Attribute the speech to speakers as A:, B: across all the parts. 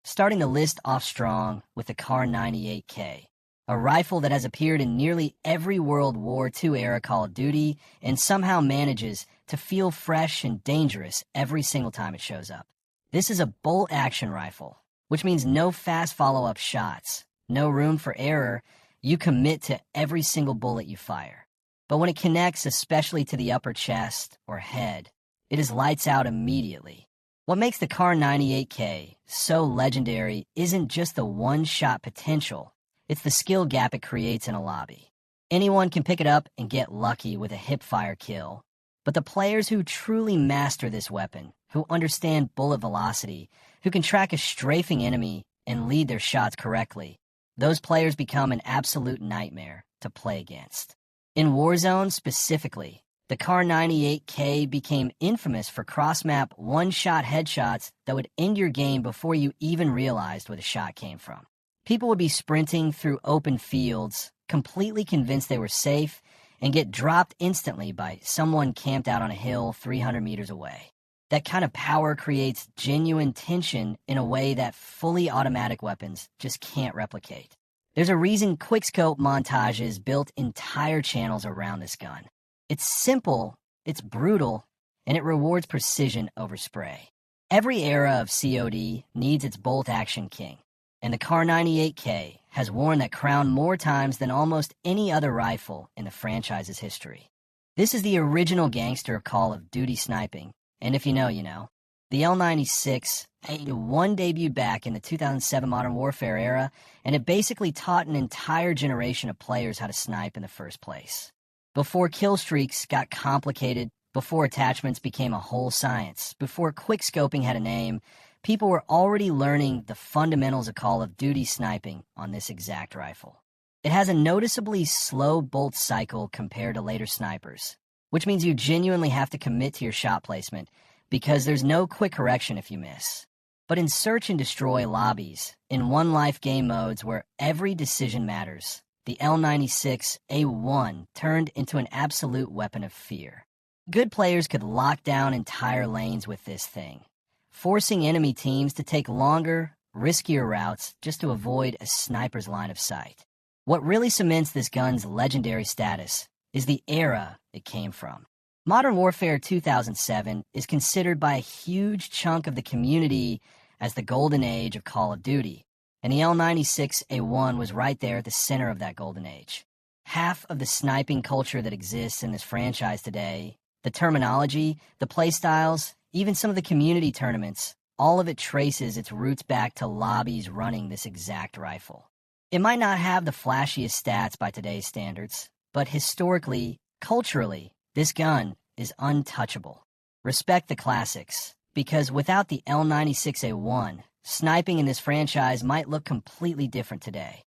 A: starting the list off strong with the Kar 98K, a rifle that has appeared in nearly every World War II era Call of Duty and somehow manages to feel fresh and dangerous every single time it shows up. This is a bolt-action rifle, which means no fast follow-up shots, no room for error. You commit to every single bullet you fire. But when it connects, especially to the upper chest or head, it is lights out immediately. What makes the Kar 98K so legendary isn't just the one-shot potential, it's the skill gap it creates in a lobby. Anyone can pick it up and get lucky with a hip-fire kill, but the players who truly master this weapon, who understand bullet velocity, who can track a strafing enemy and lead their shots correctly, those players become an absolute nightmare to play against. In Warzone specifically, the Kar 98K became infamous for cross-map one-shot headshots that would end your game before you even realized where the shot came from. People would be sprinting through open fields, completely convinced they were safe, and get dropped instantly by someone camped out on a hill 300 meters away. That kind of power creates genuine tension in a way that fully automatic weapons just can't replicate. There's a reason Quickscope montages built entire channels around this gun. It's simple, it's brutal, and it rewards precision over spray. Every era of COD needs its bolt-action king, and the Kar 98K has worn that crown more times than almost any other rifle in the franchise's history. This is the original gangster of Call of Duty sniping, and if you know, you know. The L96 A1 debuted back in the 2007 Modern Warfare era, and it basically taught an entire generation of players how to snipe in the first place. Before kill streaks got complicated, before attachments became a whole science, before quickscoping had a name, people were already learning the fundamentals of Call of Duty sniping on this exact rifle. It has a noticeably slow bolt cycle compared to later snipers, which means you genuinely have to commit to your shot placement because there's no quick correction if you miss. But in search and destroy lobbies, in one-life game modes where every decision matters, the L96 A1 turned into an absolute weapon of fear. Good players could lock down entire lanes with this thing, forcing enemy teams to take longer, riskier routes just to avoid a sniper's line of sight. What really cements this gun's legendary status is the era it came from. Modern Warfare 2007 is considered by a huge chunk of the community as the golden age of Call of Duty, and the L96A1 was right there at the center of that golden age. Half of the sniping culture that exists in this franchise today, the terminology, the playstyles, even some of the community tournaments, all of it traces its roots back to lobbies running this exact rifle. It might not have the flashiest stats by today's standards, but historically, culturally, this gun is untouchable. Respect the classics, because without the L96A1, sniping in this franchise might look completely different today.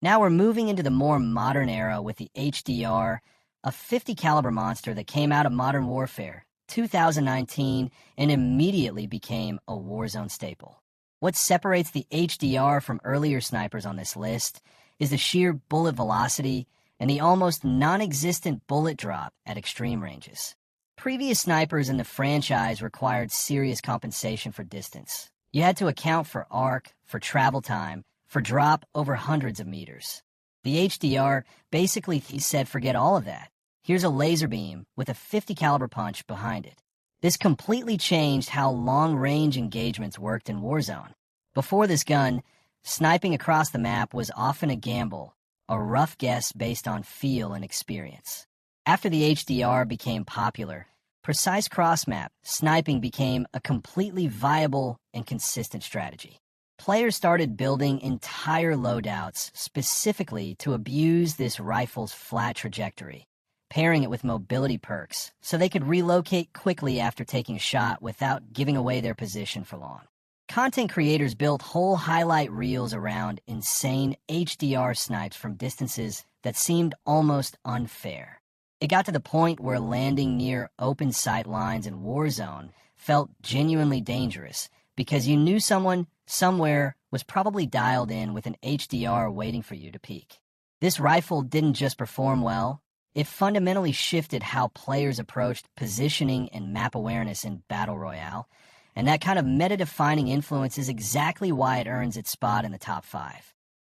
A: Now we're moving into the more modern era with the HDR, a 50 caliber monster that came out of Modern Warfare 2019 and immediately became a Warzone staple. What separates the HDR from earlier snipers on this list is the sheer bullet velocity and the almost non-existent bullet drop at extreme ranges. Previous snipers in the franchise required serious compensation for distance. You had to account for arc, for travel time, for drop over hundreds of meters. The HDR basically said forget all of that. Here's a laser beam with a 50 caliber punch behind it. This completely changed how long-range engagements worked in Warzone. Before this gun, sniping across the map was often a gamble, a rough guess based on feel and experience. After the HDR became popular, precise cross-map sniping became a completely viable and consistent strategy. Players started building entire loadouts specifically to abuse this rifle's flat trajectory, pairing it with mobility perks so they could relocate quickly after taking a shot without giving away their position for long. Content creators built whole highlight reels around insane HDR snipes from distances that seemed almost unfair. It got to the point where landing near open sight lines in Warzone felt genuinely dangerous because you knew someone somewhere was probably dialed in with an HDR waiting for you to peek. This rifle didn't just perform well, it fundamentally shifted how players approached positioning and map awareness in Battle Royale, and that kind of meta-defining influence is exactly why it earns its spot in the top 5.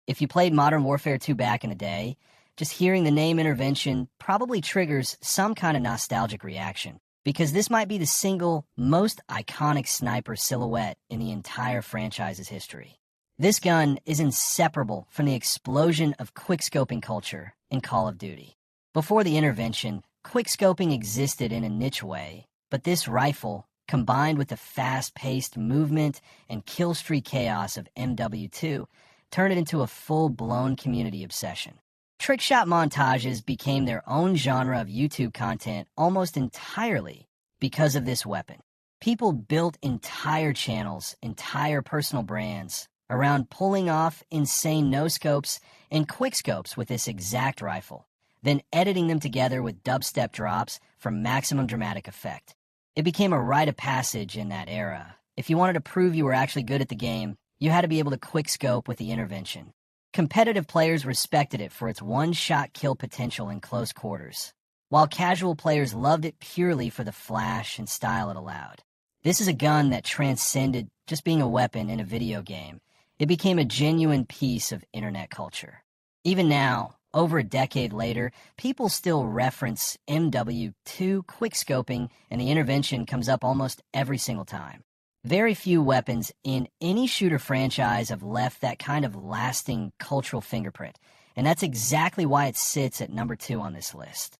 A: If you played Modern Warfare 2 back in the day, just hearing the name Intervention probably triggers some kind of nostalgic reaction, because this might be the single most iconic sniper silhouette in the entire franchise's history. This gun is inseparable from the explosion of quickscoping culture in Call of Duty. Before the Intervention, quickscoping existed in a niche way, but this rifle, combined with the fast-paced movement and kill-streak chaos of MW2, turned it into a full-blown community obsession. Trickshot montages became their own genre of YouTube content almost entirely because of this weapon. People built entire channels, entire personal brands, around pulling off insane no-scopes and quickscopes with this exact rifle, then editing them together with dubstep drops for maximum dramatic effect. It became a rite of passage in that era. If you wanted to prove you were actually good at the game, you had to be able to quickscope with the Intervention. Competitive players respected it for its one-shot kill potential in close quarters, while casual players loved it purely for the flash and style it allowed. This is a gun that transcended just being a weapon in a video game. It became a genuine piece of internet culture. Even now, over a decade later, people still reference MW2 quickscoping, and the Intervention comes up almost every single time. Very few weapons in any shooter franchise have left that kind of lasting cultural fingerprint, and that's exactly why it sits at number 2 on this list.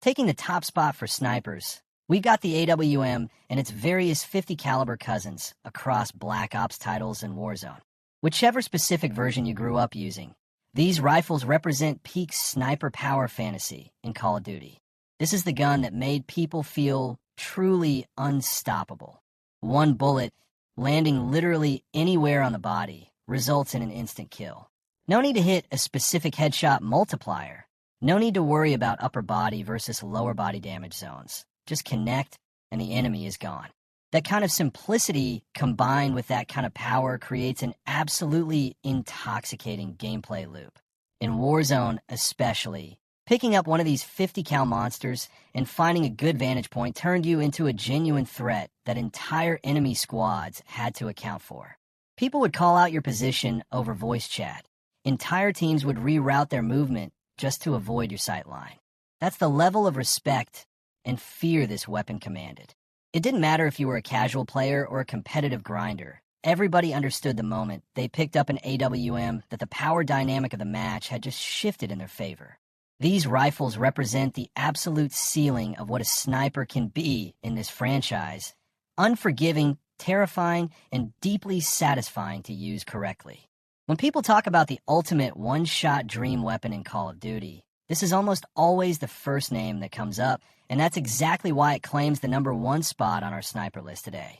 A: Taking the top spot for snipers, we've got the AWM and its various 50 caliber cousins across Black Ops titles and Warzone. Whichever specific version you grew up using, these rifles represent peak sniper power fantasy in Call of Duty. This is the gun that made people feel truly unstoppable. One bullet, landing literally anywhere on the body, results in an instant kill. No need to hit a specific headshot multiplier. No need to worry about upper body versus lower body damage zones. Just connect, and the enemy is gone. That kind of simplicity combined with that kind of power creates an absolutely intoxicating gameplay loop. In Warzone especially, picking up one of these 50 cal monsters and finding a good vantage point turned you into a genuine threat that entire enemy squads had to account for. People would call out your position over voice chat. Entire teams would reroute their movement just to avoid your sight line. That's the level of respect and fear this weapon commanded. It didn't matter if you were a casual player or a competitive grinder. Everybody understood the moment they picked up an AWM that the power dynamic of the match had just shifted in their favor. These rifles represent the absolute ceiling of what a sniper can be in this franchise. Unforgiving, terrifying, and deeply satisfying to use correctly. When people talk about the ultimate one-shot dream weapon in Call of Duty, this is almost always the first name that comes up, and that's exactly why it claims the number 1 spot on our sniper list today.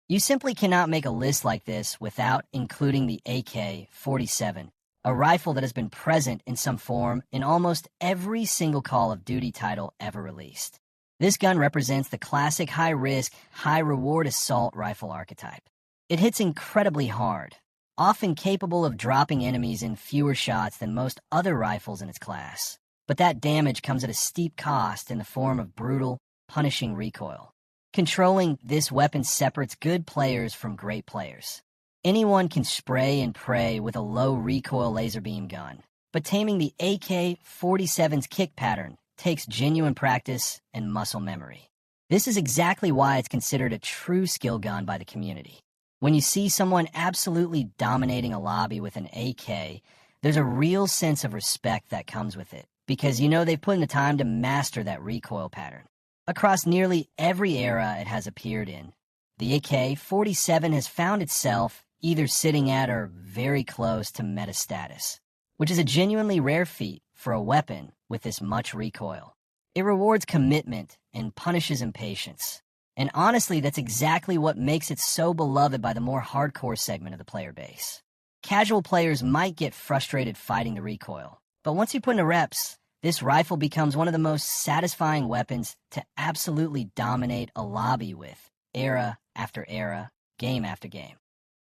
A: You simply cannot make a list like this without including the AK-47, a rifle that has been present in some form in almost every single Call of Duty title ever released. This gun represents the classic high-risk, high-reward assault rifle archetype. It hits incredibly hard, often capable of dropping enemies in fewer shots than most other rifles in its class. But that damage comes at a steep cost in the form of brutal, punishing recoil. Controlling this weapon separates good players from great players. Anyone can spray and pray with a low recoil laser beam gun, but taming the AK-47's kick pattern takes genuine practice and muscle memory. This is exactly why it's considered a true skill gun by the community. When you see someone absolutely dominating a lobby with an AK, there's a real sense of respect that comes with it, because you know they've put in the time to master that recoil pattern. Across nearly every era it has appeared in, the AK-47 has found itself either sitting at or very close to meta status, which is a genuinely rare feat for a weapon with this much recoil. It rewards commitment and punishes impatience. And honestly, that's exactly what makes it so beloved by the more hardcore segment of the player base. Casual players might get frustrated fighting the recoil, but once you put in the reps, this rifle becomes one of the most satisfying weapons to absolutely dominate a lobby with, era after era, game after game.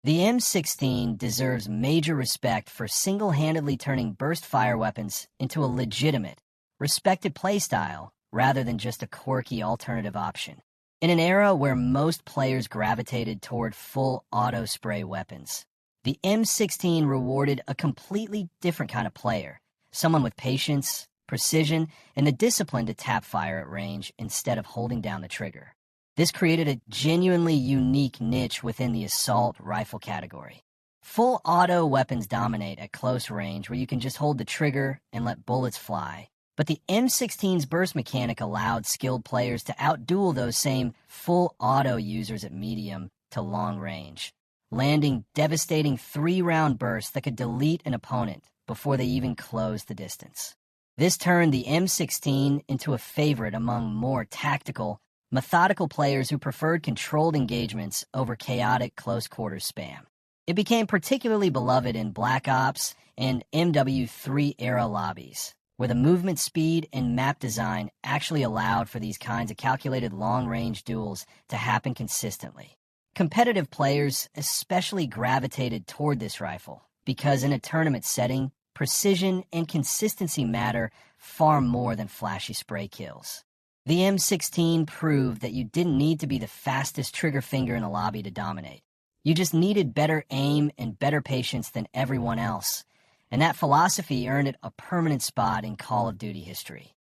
A: The M16 deserves major respect for single-handedly turning burst fire weapons into a legitimate, respected playstyle rather than just a quirky alternative option. In an era where most players gravitated toward full auto spray weapons, the M16 rewarded a completely different kind of player, someone with patience, precision, and the discipline to tap fire at range instead of holding down the trigger. This created a genuinely unique niche within the assault rifle category. Full auto weapons dominate at close range where you can just hold the trigger and let bullets fly. But the M16's burst mechanic allowed skilled players to outduel those same full auto users at medium to long range, landing devastating 3-round bursts that could delete an opponent before they even closed the distance. This turned the M16 into a favorite among more tactical, methodical players who preferred controlled engagements over chaotic close-quarters spam. It became particularly beloved in Black Ops and MW3 era lobbies, where the movement speed and map design actually allowed for these kinds of calculated long-range duels to happen consistently. Competitive players especially gravitated toward this rifle because in a tournament setting, precision and consistency matter far more than flashy spray kills. The M16 proved that you didn't need to be the fastest trigger finger in the lobby to dominate. You just needed better aim and better patience than everyone else, and that philosophy earned it a permanent spot in Call of Duty history.